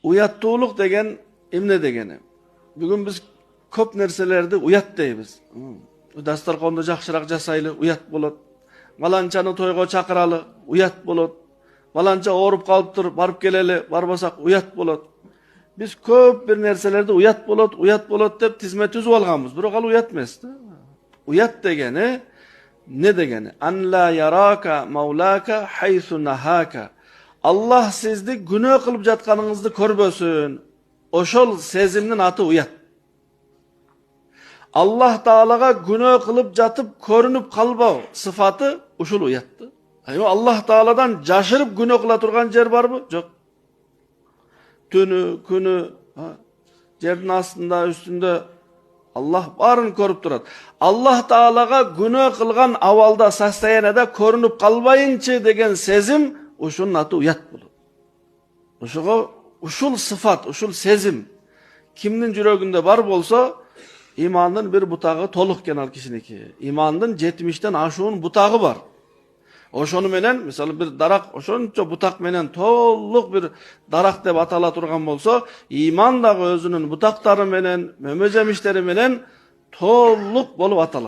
Uyattуулuk degen emne degeni? Bugün biz köp nerselerde uyat deybiz. Dastarkonda jakşırak jasaylı, uyat bolat. Malançany toyga çakıralı, uyat bolat. Malança orup kalıptır, barıp geleli, barbasak uyat bolat. Biz köp bir nerselerde uyat bolat dep tizmet üzüp alganbız. Bирок al uyat emes. Uyat degeni ne degeni? An la yaraka maulaka haythu nahaka. Allah sizdi günah kılıp jatkanыңызды körbösün. Oşol sezimnin atı uyat. Allah Taalaga günah kılıp jatıp körünüp kalbaw sıfatı uşul uyattı. Allah Taala'dan jaşırıp günah kıla turgan jer barby? Jok. Tünü, günü, jerin astında, üstünde Allah barın körüp turat. Allah Taalaga günah kılgan awalda, sostoyaniyada körünüp kalbayınçı degen sezim uşunun atı uyat bolot. Uşuga uşul sıfat, uşul sezim kimnin jürögünde bar bolsa imandın bir butağı toluk genal kişiniki. İmandın 70'ten aşuğun butağı var. Oşonu menen, misal bir darak, oşonça butak menen toluk bir darak dep atala turgan bolsa, iman da özünün butakları menen, mömözemişleri menen toluk bolup atala.